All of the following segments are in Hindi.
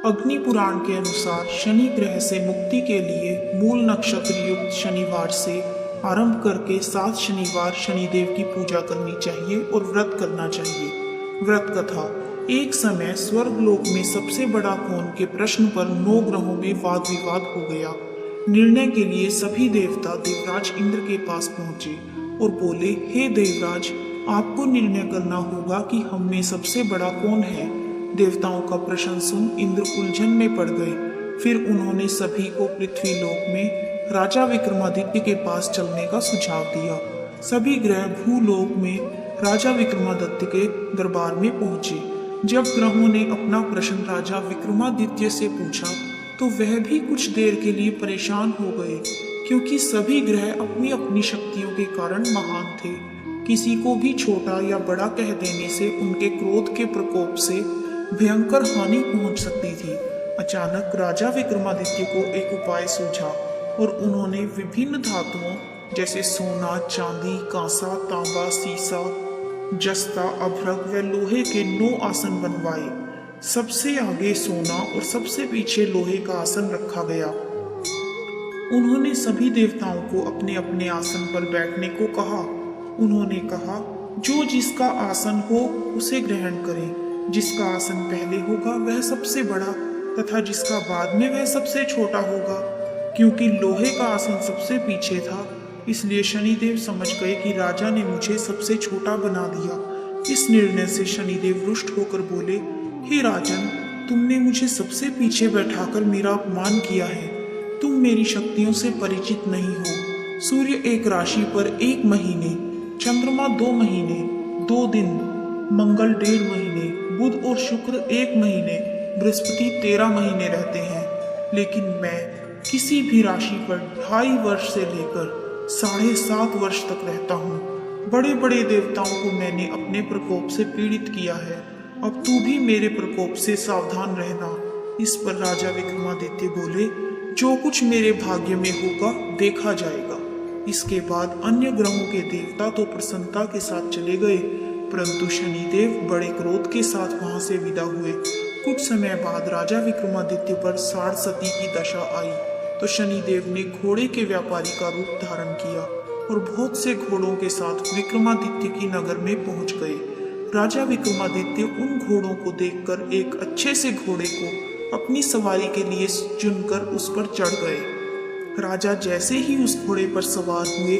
अग्नि पुराण के अनुसार शनि ग्रह से मुक्ति के लिए मूल नक्षत्र युक्त शनिवार से आरंभ करके 7 शनिवार शनिदेव की पूजा करनी चाहिए और व्रत करना चाहिए। व्रत कथा। एक समय स्वर्गलोक में सबसे बड़ा कौन के प्रश्न पर 9 ग्रहों में वाद विवाद हो गया। निर्णय के लिए सभी देवता देवराज इंद्र के पास पहुंचे और बोले, हे देवराज, आपको निर्णय करना होगा कि हम में सबसे बड़ा कौन है। देवताओं का प्रश्न सुन इंद्र उलझन में पड़ गए। फिर उन्होंने सभी को पृथ्वी लोक में राजा विक्रमादित्य के पास चलने का सुझाव दिया। सभी ग्रह भूलोक में राजा विक्रमादित्य के दरबार में पहुंचे। जब ग्रहों ने अपना प्रश्न राजा विक्रमादित्य से पूछा तो वह भी कुछ देर के लिए परेशान हो गए, क्योंकि सभी ग्रह अपनी अपनी शक्तियों के कारण महान थे। किसी को भी छोटा या बड़ा कह देने से उनके क्रोध के प्रकोप से भयंकर हानि पहुंच सकती थी। अचानक राजा विक्रमादित्य को एक उपाय सूझा और उन्होंने विभिन्न धातुओं जैसे सोना, चांदी, कांसा, तांबा, सीसा, जस्ता, अभ्रक व लोहे के 9 आसन बनवाए। सबसे आगे सोना और सबसे पीछे लोहे का आसन रखा गया। उन्होंने सभी देवताओं को अपने अपने आसन पर बैठने को कहा। उन्होंने कहा, जो जिसका आसन हो उसे ग्रहण करे। जिसका आसन पहले होगा वह सबसे बड़ा तथा जिसका बाद में वह सबसे छोटा होगा। क्योंकि लोहे का आसन सबसे पीछे था, इसलिए शनिदेव समझ गए कि राजा ने मुझे सबसे छोटा बना दिया। इस निर्णय से शनिदेव रुष्ट होकर बोले, हे राजन, तुमने मुझे सबसे पीछे बैठाकर मेरा अपमान किया है। तुम मेरी शक्तियों से परिचित नहीं हो। सूर्य एक राशि पर 1 महीने, चंद्रमा 2 महीने 2 दिन, मंगल 1.5 महीने, बुध और शुक्र 1 महीने, बृहस्पति 13 महीने रहते हैं। लेकिन मैं किसी भी राशि पर 2.5 वर्ष से लेकर 7.5 वर्ष तक रहता हूँ। बड़े बड़े देवताओं को मैंने अपने प्रकोप से पीड़ित किया है। अब तू भी मेरे प्रकोप से सावधान रहना। इस पर राजा विक्रमादित्य बोले, जो कुछ मेरे भाग्य में होगा देखा जाएगा। इसके बाद अन्य ग्रहों के देवता तो प्रसन्नता के साथ चले गए, परंतु शनिदेव बड़े क्रोध के साथ वहां से विदा हुए। कुछ समय बाद राजा विक्रमादित्य पर साढ़सती की दशा आई तो शनिदेव ने घोड़े के व्यापारी का रूप धारण किया और बहुत से घोड़ों के साथ विक्रमादित्य की नगर में पहुंच गए। राजा विक्रमादित्य उन घोड़ों को देखकर एक अच्छे से घोड़े को अपनी सवारी के लिए चुनकर उस पर चढ़ गए। राजा जैसे ही उस घोड़े पर सवार हुए,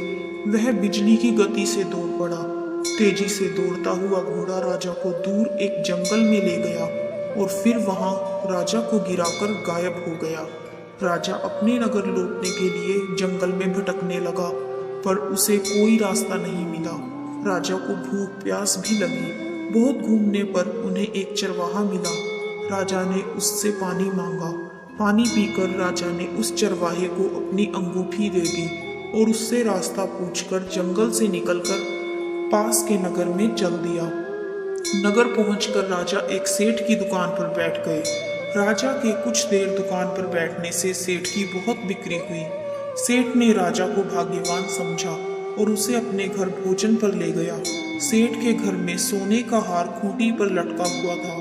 वह बिजली की गति से दौड़ पड़ा। तेजी से दौड़ता हुआ घोड़ा राजा को दूर एक जंगल में ले गया और फिर वहां राजा को गिराकर गायब हो गया। राजा अपने नगर लौटने के लिए जंगल में भटकने लगा, पर उसे कोई रास्ता नहीं मिला। राजा को भूख प्यास भी लगी। बहुत घूमने पर उन्हें एक चरवाहा मिला। राजा ने उससे पानी मांगा। पानी पीकर राजा ने उस चरवाहे को अपनी अंगूठी दे दी और उससे रास्ता पूछकर जंगल से निकलकर पास के नगर में चल दिया। नगर पहुंचकर राजा एक सेठ की दुकान पर बैठ गए। राजा के कुछ देर दुकान पर बैठने से सेठ की बहुत बिक्री हुई। सेठ ने राजा को भाग्यवान समझा और उसे अपने घर भोजन पर ले गया। सेठ के घर में सोने का हार खूंटी पर लटका हुआ था।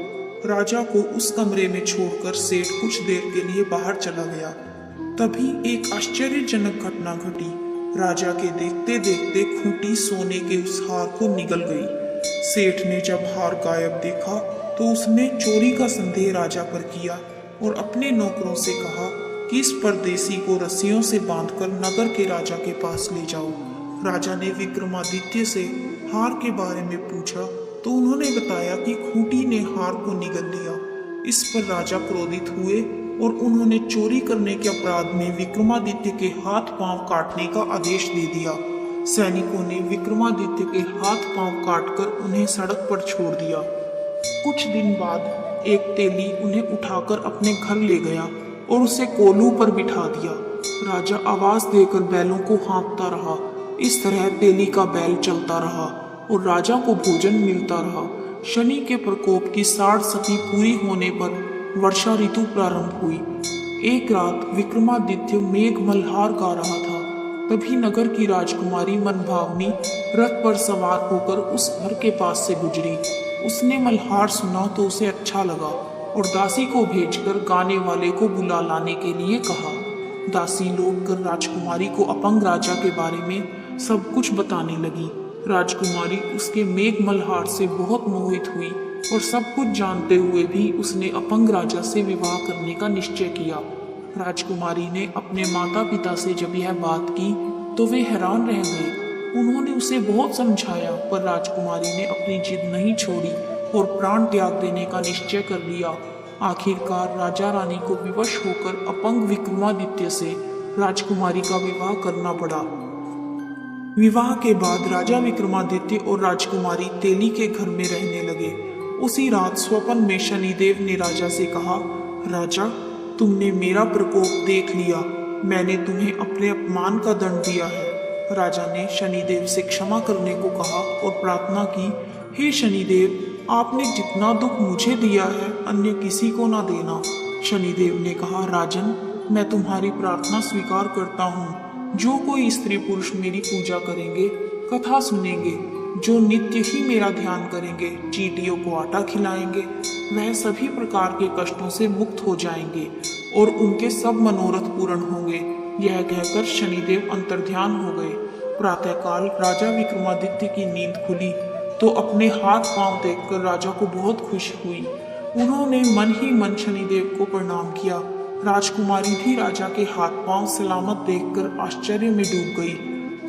राजा को उस कमरे में छोड़कर सेठ कुछ देर के लिए बाहर चला गया। तभी एक आश्चर्यजनक घटना घटी। राजा के देखते देखते खूंटी सोने के उस हार को निगल गई। सेठ ने जब हार गायब देखा तो उसने चोरी का संदेह राजा पर किया और अपने नौकरों से कहा कि इस परदेसी को रस्सियों से बांधकर नगर के राजा के पास ले जाओ। राजा ने विक्रमादित्य से हार के बारे में पूछा तो उन्होंने बताया कि खूंटी ने हार को निगल लिया। इस पर राजा क्रोधित हुए और उन्होंने चोरी करने के अपराध में विक्रमादित्य के हाथ पांव काटने का आदेश दे दिया। सैनिकों ने विक्रमादित्य के हाथ पांव काटकर उन्हें सड़क पर छोड़ दिया। कुछ दिन बाद एक तेली उन्हें उठाकर अपने घर ले गया और उसे कोलू पर बिठा दिया। राजा आवाज देकर बैलों को हाँकता रहा। इस तरह तेली का बैल चलता रहा और राजा को भोजन मिलता रहा। शनि के प्रकोप की 60 पूरी होने पर वर्षा ऋतु प्रारंभ हुई। एक रात विक्रमादित्य मेघ मल्हार गा रहा था। तभी नगर की राजकुमारी मनभावनी रथ पर सवार होकर उस घर के पास से गुजरी। उसने मल्हार सुना तो उसे अच्छा लगा और दासी को भेजकर गाने वाले को बुला लाने के लिए कहा। दासी लौटकर राजकुमारी को अपंग राजा के बारे में सब कुछ बताने लगी। राजकुमारी उसके मेघ मल्हार से बहुत मोहित हुई और सब कुछ जानते हुए भी उसने अपंग राजा से विवाह करने का निश्चय किया। राजकुमारी ने अपने माता पिता से जब यह बात की तो वे हैरान रह गए। उन्होंने उसे बहुत समझाया, पर राजकुमारी ने अपनी जिद नहीं छोड़ी और प्राण त्याग देने का निश्चय कर लिया। आखिरकार राजा रानी को विवश होकर अपंग विक्रमादित्य से राजकुमारी का विवाह करना पड़ा। विवाह के बाद राजा विक्रमादित्य और राजकुमारी तेली के घर में रहने लगे। उसी रात स्वप्न में शनिदेव ने राजा से कहा, राजा, तुमने मेरा प्रकोप देख लिया, मैंने तुम्हें अपने अपमान का दंड दिया है। राजा ने शनिदेव से क्षमा करने को कहा और प्रार्थना की, हे शनिदेव, आपने जितना दुख मुझे दिया है अन्य किसी को ना देना। शनिदेव ने कहा, राजन, मैं तुम्हारी प्रार्थना स्वीकार करता हूँ। जो कोई स्त्री पुरुष मेरी पूजा करेंगे, कथा सुनेंगे, जो नित्य ही मेरा ध्यान करेंगे, चींटियों को आटा खिलाएंगे, वह सभी प्रकार के कष्टों से मुक्त हो जाएंगे और उनके सब मनोरथ पूर्ण होंगे। यह कहकर शनिदेव अंतर्ध्यान हो गए। प्रातःकाल राजा विक्रमादित्य की नींद खुली तो अपने हाथ पांव देखकर राजा को बहुत खुशी हुई। उन्होंने मन ही मन शनिदेव को प्रणाम किया। राजकुमारी भी राजा के हाथ पांव सलामत देखकर आश्चर्य में डूब गई।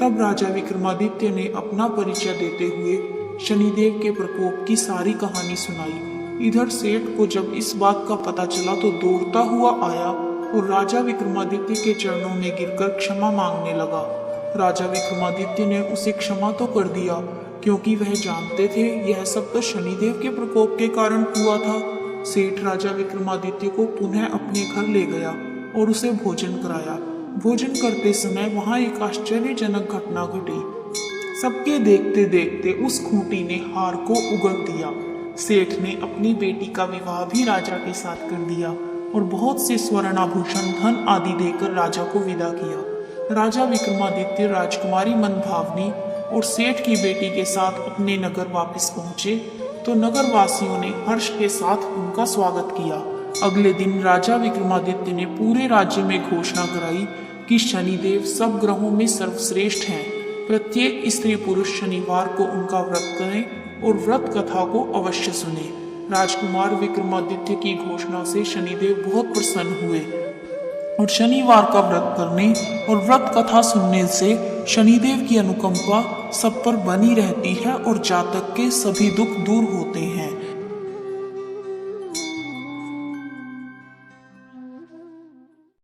तब राजा विक्रमादित्य ने अपना परिचय देते हुए शनिदेव के प्रकोप की सारी कहानी सुनाई। इधर सेठ को जब इस बात का पता चला तो दौड़ता हुआ आया और राजा विक्रमादित्य के चरणों में गिरकर क्षमा मांगने लगा। राजा विक्रमादित्य ने उसे क्षमा तो कर दिया, क्योंकि वह जानते थे यह सब तो शनिदेव के प्रकोप के कारण हुआ था। सेठ राजा विक्रमादित्य को पुनः अपने घर ले गया और उसे भोजन कराया। भोजन करते समय वहां एक आश्चर्यजनक घटना घटी। सबके देखते देखते उस खूंटी ने हार को उगल दिया। सेठ ने अपनी बेटी का विवाह भी राजा के साथ कर दिया और बहुत से स्वर्णाभूषण, धन आदि देकर राजा को विदा किया। राजा विक्रमादित्य राजकुमारी मनभावनी और सेठ की बेटी के साथ अपने नगर वापस पहुंचे तो नगर वासियों ने हर्ष के साथ उनका स्वागत किया। अगले दिन राजा विक्रमादित्य ने पूरे राज्य में घोषणा कराई कि शनिदेव सब ग्रहों में सर्वश्रेष्ठ हैं। प्रत्येक स्त्री पुरुष शनिवार को उनका व्रत करें और व्रत कथा को अवश्य सुने। राजकुमार विक्रमादित्य की घोषणा से शनिदेव बहुत प्रसन्न हुए और शनिवार का व्रत करने और व्रत कथा सुनने से शनिदेव की अनुकंपा सब पर बनी रहती है और जातक के सभी दुख दूर होते हैं।